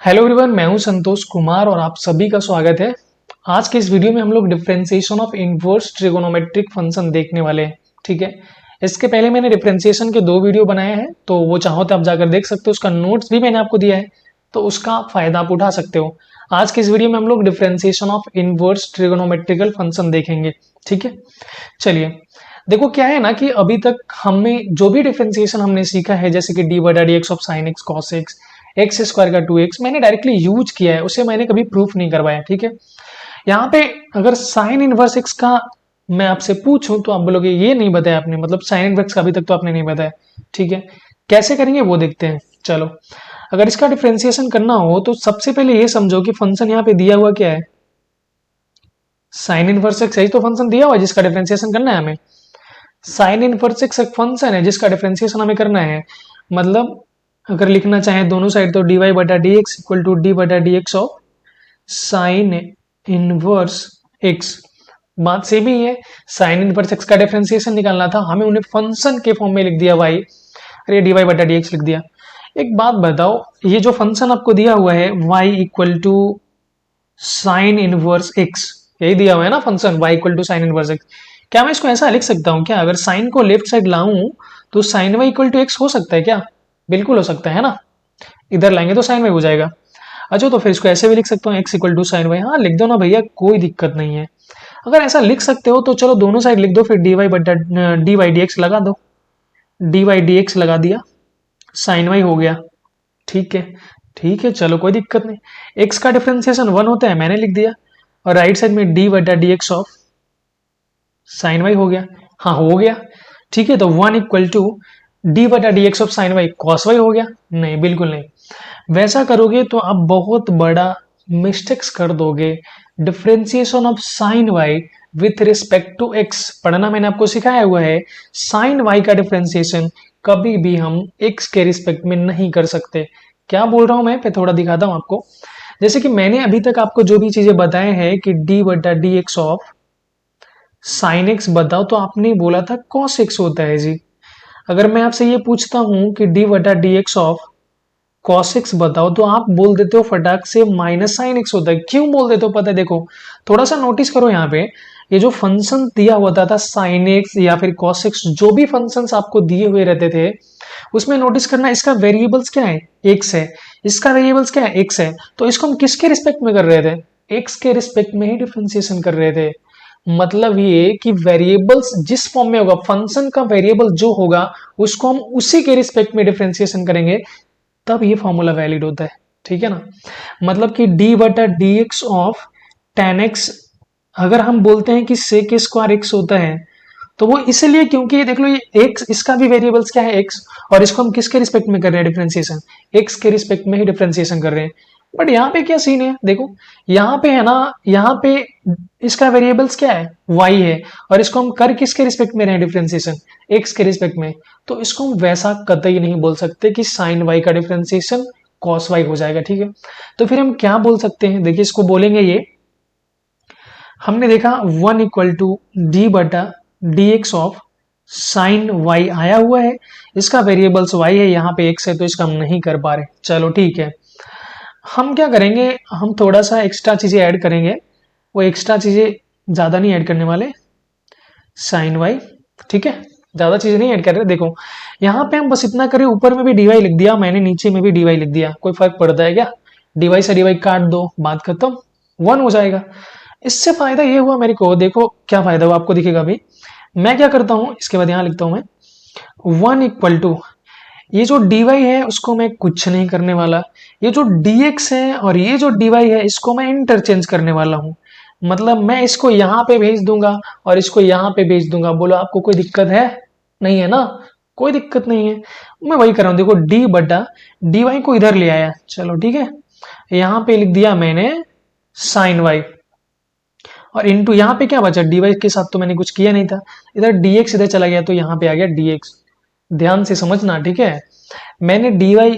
Hello everyone, मैं हूं संतोष कुमार और आप सभी का स्वागत है। आज के इस वीडियो में हम लोग differentiation of inverse trigonometric function देखने वाले हैं। ठीक है, इसके पहले मैंने डिफरेंशिएशन के 2 वीडियो बनाए हैं, तो वो चाहो तो आप जाकर देख सकते हो। उसका नोट्स भी मैंने आपको दिया है, तो उसका फायदा आप उठा सकते हो। आज के इस वीडियो में हम लोग differentiation of inverse trigonometrical function देखेंगे। ठीक है, चलिए देखो क्या है ना कि अभी तक हमें जो भी डिफरेंशिएशन हमने सीखा है, जैसे कि डी बटा D x of sine x cos x, x square का 2x, मैंने डायरेक्टली यूज किया है, उसे मैंने कभी प्रूफ नहीं करवाया। ठीक है, यहाँ पे अगर साइन इनवर्स एक्स का मैं आपसे पूछूं तो आप बोलोगे ये नहीं बताया आपने, मतलब साइन इनवर्स का अभी तक तो आपने नहीं बताया। ठीक है, कैसे करेंगे वो देखते हैं। चलो, अगर इसका डिफरेंशिएशन करना हो तो सबसे पहले ये समझो कि फंक्शन यहाँ पे दिया हुआ क्या है, साइन इनवर्स एक्स। यही तो फंक्शन दिया हुआ है जिसका डिफरेंशिएशन करना है हमें। साइन इनवर्स एक्स एक फंक्शन है जिसका डिफरेंशिएशन हमें करना है। मतलब अगर लिखना चाहें दोनों साइड तो डी वाई बटा D x equal to D बटा D x of sine inverse x. बात सेम ही है, साइन इनवर्स एक्स का डिफरेंशिएशन निकालना था, हमें उन्हें फंक्शन के फॉर्म में लिख दिया वाई, अरे डी वाई बटा डी एक्स लिख दिया। एक बात बताओ, ये जो फंक्शन आपको दिया हुआ है Y equal to sine inverse X, यही दिया हुआ है ना function Y equal to sine inverse X. क्या मैं इसको ऐसा लिख सकता हूँ क्या, अगर साइन को लेफ्ट साइड लाऊं तो sine Y equal to X हो सकता है क्या? बिल्कुल हो सकता है ना, इधर लाएंगे तो साइन वाई हो जाएगा। अच्छा, तो फिर इसको ऐसे भी लिख सकता हूँ X equal to sine Y. हाँ लिख दो ना भैया, कोई दिक्कत नहीं है। अगर ऐसा लिख सकते हो तो चलो दोनों साइड लिख दो, फिर डी वाई बटा डी वाई डी एक्स लगा दो, डी वाई डी एक्स लगा दिया, साइन वाई हो गया। ठीक है, ठीक है, चलो कोई दिक्कत नहीं। एक्स का डिफरेंशिएशन 1 होता है, मैंने लिख दिया, और राइट साइड में डी बटा D x of sine Y हो गया। हाँ हो गया, ठीक है। तो 1 इक्वल टू डी बटा D x of sine Y cos Y हो गया? नहीं, बिल्कुल नहीं। वैसा करोगे तो आप बहुत बड़ा मिस्टेक्स कर दोगे। Differentiation of sine Y with respect to X पढ़ना मैंने आपको सिखाया हुआ है। साइन वाई का डिफरेंशिएशन कभी भी हम एक्स के रिस्पेक्ट में नहीं कर सकते। क्या बोल रहा हूं मैं, पे थोड़ा दिखाता हूं आपको। जैसे कि मैंने अभी तक आपको जो भी चीजें बताए हैं कि डी बटा D x of sine x बताओ, तो आपने बोला था कॉस एक्स होता है जी। अगर मैं आपसे ये पूछता हूं कि डी बटा D x of cos x बताओ, तो आप बोल देते हो फटाक से माइनस साइन एक्स होता है। क्यों बोल देते हो पता है? देखो थोड़ा सा नोटिस करो यहाँ पे, ये जो फंक्शन दिया हुआ था साइन एक्स या फिर कॉस एक्स, जो भी फंक्शंस आपको दिए हुए रहते थे उसमें नोटिस करना इसका वेरिएबल्स क्या है, एक्स है। इसका वेरिएबल्स क्या है, एक्स है। तो इसको हम किसके रिस्पेक्ट में कर रहे थे? एक्स के रिस्पेक्ट में ही डिफरेंशिएशन कर रहे थे। मतलब ये कि वेरिएबल्स जिस फॉर्म में होगा, फंक्शन का वेरिएबल जो होगा उसको हम उसी के रिस्पेक्ट में डिफरेंशिएशन करेंगे, तब ये फॉर्मूला वैलिड होता है। ठीक है ना, मतलब कि डी बटा D x of ten x, अगर हम बोलते हैं कि सेक स्क्वायर एक्स होता है, तो वो इसलिए क्योंकि ये देख लो, ये एक्स, इसका भी वेरिएबल्स क्या है, एक्स, और इसको हम किसके रिस्पेक्ट में कर रहे हैं डिफरेंशिएशन? एक्स के रिस्पेक्ट में ही डिफरेंशिएशन कर रहे हैं। बट यहाँ पे क्या सीन है, देखो यहाँ पे है ना, यहाँ पे इसका वेरिएबल्स क्या है, y है, और इसको हम कर किसके रिस्पेक्ट में रहे हैं डिफरेंशिएशन? x के रिस्पेक्ट में। तो इसको हम वैसा कतई नहीं बोल सकते कि साइन y का डिफरेंशिएशन cos y हो जाएगा। ठीक है, तो फिर हम क्या बोल सकते हैं, देखिए इसको बोलेंगे, ये हमने देखा 1 इक्वल टू डी बटा D x of sine Y आया हुआ है, इसका वेरिएबल्स y है, यहाँ पे x है, तो इसका हम नहीं कर पा रहे। चलो ठीक है, हम क्या करेंगे, हम थोड़ा सा एक्स्ट्रा चीजें ऐड करेंगे। वो एक्स्ट्रा चीजें ज्यादा नहीं ऐड करने वाले, साइन वाई। ठीक है, ज्यादा चीजें नहीं ऐड कर रहे। देखो यहाँ पे हम बस इतना करें, ऊपर में भी डी वाई लिख दिया मैंने, नीचे में भी डी वाई लिख दिया, कोई फर्क पड़ता है क्या? डी वाई से डी वाई काट दो, बात खत्म, 1 हो जाएगा। इससे फायदा ये हुआ मेरे को, देखो क्या फायदा हुआ आपको दिखेगा अभी। मैं क्या करता हूं, इसके बाद यहां लिखता हूं मैं 1 इक्वल टू, ये जो dy है उसको मैं कुछ नहीं करने वाला, ये जो dx है और ये जो dy है इसको मैं इंटरचेंज करने वाला हूं। मतलब मैं इसको यहां पे भेज दूंगा और इसको यहां पे भेज दूंगा। बोलो आपको कोई दिक्कत है? नहीं है ना, कोई दिक्कत नहीं है। मैं वही कर रहा हूं, देखो d बटा dy को इधर ले आया, चलो ठीक है, यहां पे लिख दिया मैंने साइन y, और इनटू यहाँ पे क्या बचा, dy के साथ तो मैंने कुछ किया नहीं था, इधर dx इधर चला गया तो यहाँ पे आ गया dx। ध्यान से समझना, ठीक है, मैंने dy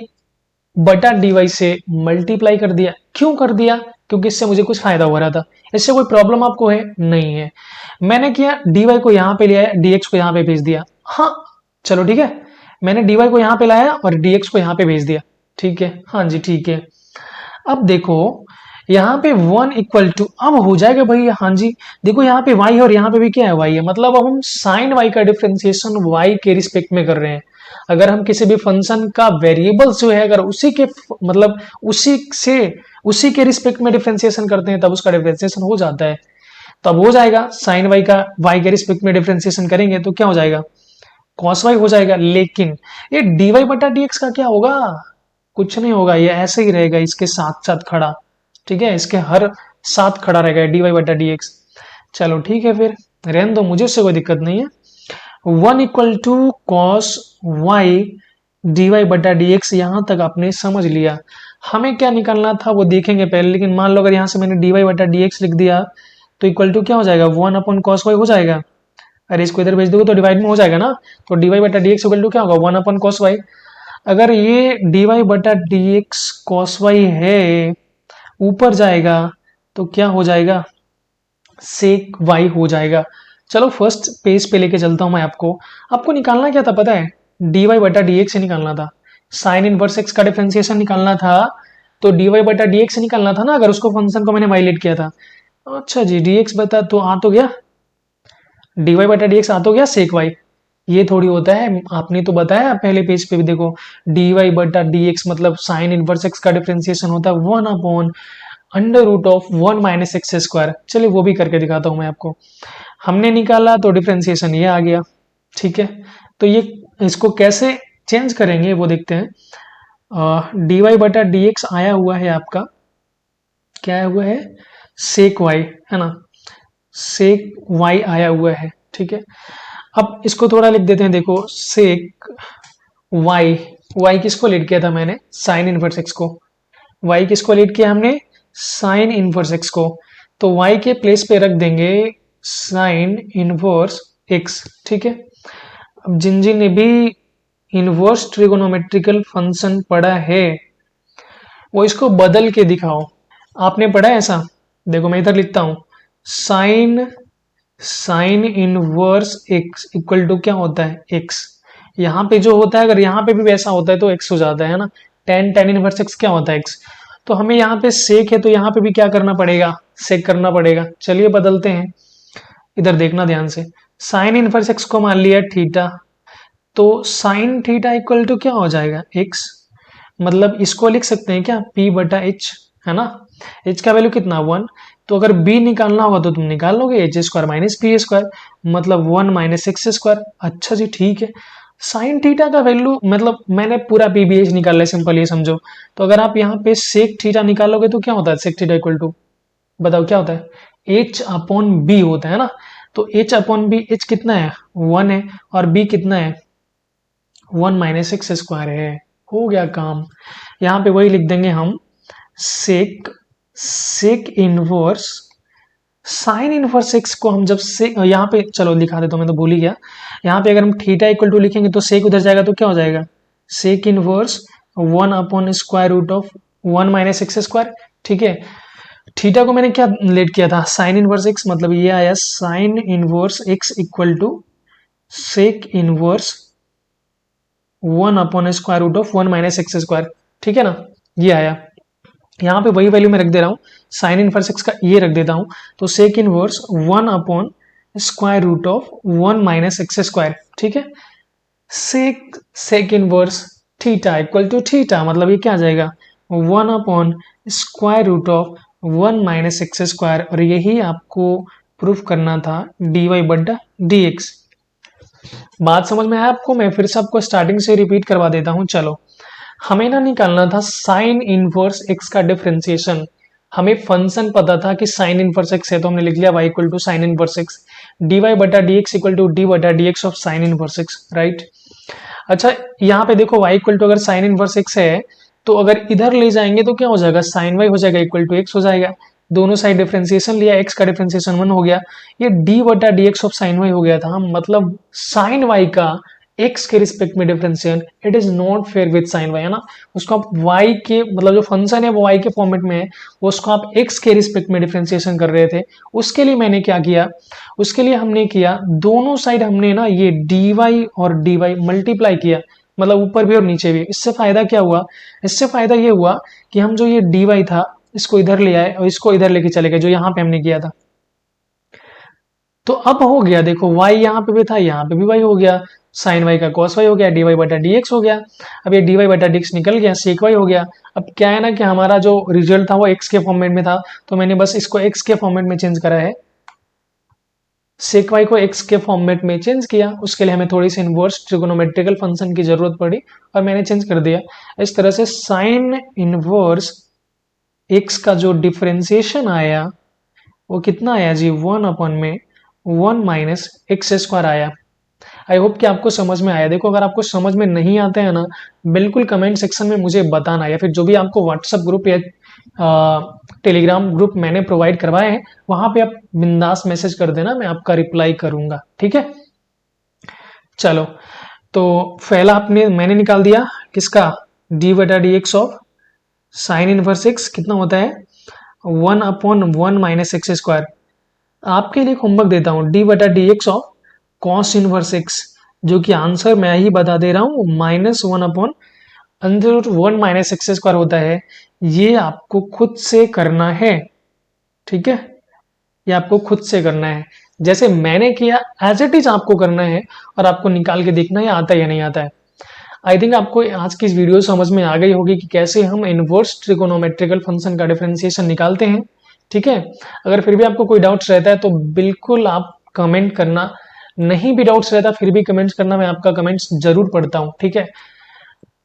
बटा dy से मल्टीप्लाई कर दिया। क्यों कर दिया? क्योंकि इससे मुझे कुछ फायदा हो रहा था। इससे कोई प्रॉब्लम आपको है? नहीं है। मैंने किया dy को यहां पे ले आया, dx को यहां पे भेज दिया। हाँ चलो ठीक है, मैंने dy को यहां पे लाया और dx को यहां पे भेज दिया। ठीक है, हाँ जी ठीक है। अब देखो यहाँ पे 1 इक्वल टू अब हो जाएगा भाई, हाँ जी देखो यहाँ पे y है और यहाँ पे भी क्या है y है, मतलब अब हम साइन y का डिफरेंशिएशन y के रिस्पेक्ट में कर रहे हैं। अगर हम किसी भी फंक्शन का वेरिएबल जो है अगर उसी के मतलब उसी के रिस्पेक्ट में डिफरेंशिएशन करते हैं तब उसका डिफरेंशिएशन हो जाता है। तब हो जाएगा साइन y का y के रिस्पेक्ट में डिफरेंशिएशन करेंगे तो क्या हो जाएगा, cos y हो जाएगा। लेकिन ये dy बटा dx का क्या होगा, कुछ नहीं होगा, ये ऐसे ही रहेगा इसके साथ साथ खड़ा, ठीक है, इसके हर साथ खड़ा रहेगा dy बटा dx। चलो ठीक है, फिर रहने दो, मुझे उससे कोई दिक्कत नहीं है। 1 equal to cos Y D Y बटा डी एक्स, यहां तक आपने समझ लिया। हमें क्या निकालना था वो देखेंगे पहले, लेकिन मान लो अगर यहां से मैंने डी वाई बटा डी एक्स लिख दिया तो इक्वल टू क्या हो जाएगा, 1 अपॉन कॉस वाई हो जाएगा। अरे इसको इधर भेज दोगे तो डिवाइड में हो जाएगा ना, तो डी वाई बटा डी एक्स इक्वल टू क्या होगा, 1 अपॉन कॉस वाई। अगर ये डी वाई बटा डी एक्स कॉस वाई है ऊपर जाएगा तो क्या हो जाएगा, सेक वाई हो जाएगा। चलो फर्स्ट पेज पे लेके चलता हूं मैं आपको निकालना क्या था पता है, डी वाई बटा डी एक्स से निकालना था, साइन इनवर्स एक्स का डिफरेंशिएशन निकालना था, तो डी वाई बटा डी एक्स से निकालना था ना, अगर उसको फंक्शन को मैंने वाइलेट किया था। अच्छा जी, डी एक्स बता तो आ तो गया, डी वाई बटा डी एक्स आ तो गया सेक वाई, ये थोड़ी होता है, आपने तो बताया पहले पेज पे भी देखो, डी वाई बटा डी एक्स मतलब साइन इनवर्स एक्स का डिफरेंशिएशन होता है 1 upon under root of 1 minus X square. चलिए वो भी करके दिखाता हूं मैं आपको। हमने निकाला तो डिफरेंशिएशन ये आ गया, ठीक है। तो ये इसको कैसे चेंज करेंगे वो देखते हैं। डी वाई बटा डी एक्स आया हुआ है आपका, क्या आया हुआ है, सेक वाई है ना, सेक वाई आया हुआ है, ठीक है। अब इसको थोड़ा लिख देते हैं, देखो सेक वाई, वाई किसको लीड किया था मैंने, साइन इनवर्स एक्स को, वाई किसको लीड किया हमने, साइन इनवर्स एक्स को, तो y के प्लेस पे रख देंगे साइन इनवर्स x, ठीक है। अब जिन जिन ने भी इनवर्स ट्रिगोनोमेट्रिकल फंक्शन पढ़ा है वो इसको बदल के दिखाओ। आपने पढ़ा है ऐसा, देखो मैं इधर लिखता हूं, sine inverse x equal to क्या होता है x, यहाँ पे जो होता है अगर यहाँ पे भी वैसा होता है तो x हो जाता है ना, टेन इनवर्स x क्या होता है x। तो हमें यहाँ पे सेक है तो यहाँ पे भी क्या करना पड़ेगा, सेक करना पड़ेगा। चलिए बदलते हैं, इधर देखना ध्यान से, साइन इनवर्स एक्स को मान लिया थीटा, तो साइन थीटा इक्वल टू क्या हो जाएगा एक्स, मतलब इसको लिख सकते हैं क्या p बटा एच, है ना, h का वैल्यू कितना 1, तो अगर b निकालना होगा तो तुम निकाल लोगे H square minus P square, मतलब 1 माइनस एक्स स्क्वायर। अच्छा जी ठीक है, साइन थीटा का वैल्यू मतलब मैंने पूरा पीबीएच निकाला है, सिंपल ये समझो। तो अगर आप यहाँ पे सेक थीटा निकालोगे तो क्या होता है, सेक थीटा इक्वल टू, बताओ क्या होता है, एच अपॉन बी होता है ना, तो एच अपॉन बी, एच कितना है 1 है और बी कितना है 1 माइनस एक्स स्क्वायर है, हो गया काम। यहाँ पे वही लिख देंगे हम, sec inverse sine inverse X को हम जब से यहाँ पे चलो दिखा देता हूं, मैं तो भूल ही गया, यहाँ पे अगर हम थीटा इक्वल टू लिखेंगे तो सेक उधर जाएगा तो क्या हो जाएगा, sec inverse 1 upon square root of 1 minus X square, ठीक है। थीटा को मैंने क्या लेट किया था, साइन इनवर्स एक्स, मतलब ये आया sine inverse X equal to sec inverse 1 upon square root of 1 minus X square, ठीक है ना, ये आया। यहाँ पे वही वैल्यू मैं रख दे रहा हूँ, साइन इनवर्स एक्स का ये रख देता हूँ, तो sec inverse 1 upon square root of 1 minus X square, ठीक है। Sec inverse theta equal to theta, मतलब ये क्या आ जाएगा 1 upon square root of 1 minus X square, और यही आपको प्रूफ करना था डी वाई बटा डी एक्स। बात समझ में आया आपको, मैं फिर से आपको स्टार्टिंग से रिपीट करवा देता हूँ। चलो हमें ना निकालना था साइन इनवर्स एक्स का डिफरेंशिएशन, हमें फंक्शन पता था कि साइन इनवर्स एक्स है तो हमने लिख लिया y equal to sine inverse x, d Y बटा D x equal to D बटा D x of sine inverse x, right. अच्छा यहाँ पे देखो y इक्वल टू अगर साइन इनवर्स एक्स है तो अगर इधर ले जाएंगे तो क्या हो जाएगा, साइन y हो जाएगा इक्वल टू एक्स हो जाएगा, दोनों साइड डिफरेंशिएशन लिया, x का डिफरेंशिएशन 1 हो गया, ये d बटा D x of sine y हो गया था, मतलब साइन y का x के रिस्पेक्ट में differentiation it is not fair with sine y, है ना, उसको आप y के मतलब जो फंक्शन है वो y के फॉर्मेट में है, वो उसको आप x के रिस्पेक्ट में डिफरेंशिएशन कर रहे थे। उसके लिए मैंने क्या किया, उसके लिए हमने किया दोनों साइड हमने ना ये dy और dy मल्टीप्लाई किया, मतलब ऊपर भी और नीचे भी। इससे फायदा क्या हुआ, इससे फायदा ये हुआ कि हम जो ये डी वाई था इसको इधर ले आए और इसको इधर लेके चले गए, जो यहाँ पे हमने किया था। तो अब हो गया, देखो y यहाँ पे भी था, यहाँ पे भी y हो गया, साइन y का cos y हो गया, डी वाई बटा डी एक्स हो गया। अब ये डी वाई बटा डी एक्स निकल गया, सेक y हो गया। अब क्या है ना कि हमारा जो रिजल्ट था वो x के फॉर्मेट में था, तो मैंने बस इसको x के फॉर्मेट में चेंज करा है, सेक y को x के फॉर्मेट में चेंज किया। उसके लिए हमें थोड़ी सी इनवर्स ट्रिगोनोमेट्रिकल फंक्शन की जरूरत पड़ी और मैंने चेंज कर दिया। इस तरह से साइन इनवर्स x का जो डिफरेंशिएशन आया वो कितना आया जी, 1/(1 - x²) आया। आई होप कि आपको समझ में आया। देखो, अगर आपको समझ में नहीं आता है ना, बिल्कुल कमेंट सेक्शन में मुझे बताना, या फिर जो भी आपको व्हाट्सएप ग्रुप या टेलीग्राम ग्रुप मैंने प्रोवाइड करवाए हैं वहां पे आप बिंदास मैसेज कर देना, मैं आपका रिप्लाई करूंगा, ठीक है। चलो, तो पहला मैंने निकाल दिया किसका, डी बटा D x of sine inverse x कितना होता है, 1/(1 - x²). आपके लिए होमवर्क देता हूं, डी बटा D x of cos inverse x, जो कि आंसर मैं ही बता दे रहा हूं, -1/(1 - x²) होता है। ये आपको खुद से करना है, ठीक है, ये आपको खुद से करना है। जैसे मैंने किया एज इट इज आपको करना है और आपको निकाल के देखना है आता है या नहीं आता है। आई थिंक आपको आज की इस वीडियो समझ में आ गई होगी कि कैसे हम इनवर्स ट्रिगोनोमेट्रिकल फंक्शन का डिफरेंशिएशन निकालते हैं, ठीक है। अगर फिर भी आपको कोई डाउट्स रहता है तो बिल्कुल आप कमेंट करना, नहीं भी डाउट्स रहता फिर भी कमेंट्स करना, मैं आपका कमेंट्स जरूर पढ़ता हूँ, ठीक है।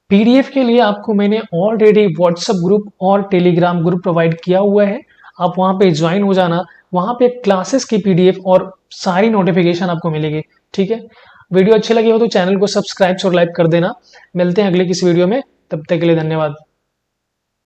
पीडीएफ के लिए आपको मैंने ऑलरेडी व्हाट्सएप ग्रुप और टेलीग्राम ग्रुप प्रोवाइड किया हुआ है, आप वहां पे ज्वाइन हो जाना। वहां पे क्लासेस की पीडीएफ और सारी नोटिफिकेशन आपको मिलेगी, ठीक है। वीडियो अच्छी लगी हो तो चैनल को सब्सक्राइब और लाइक कर देना। मिलते हैं अगले किसी वीडियो में, तब तक के लिए धन्यवाद।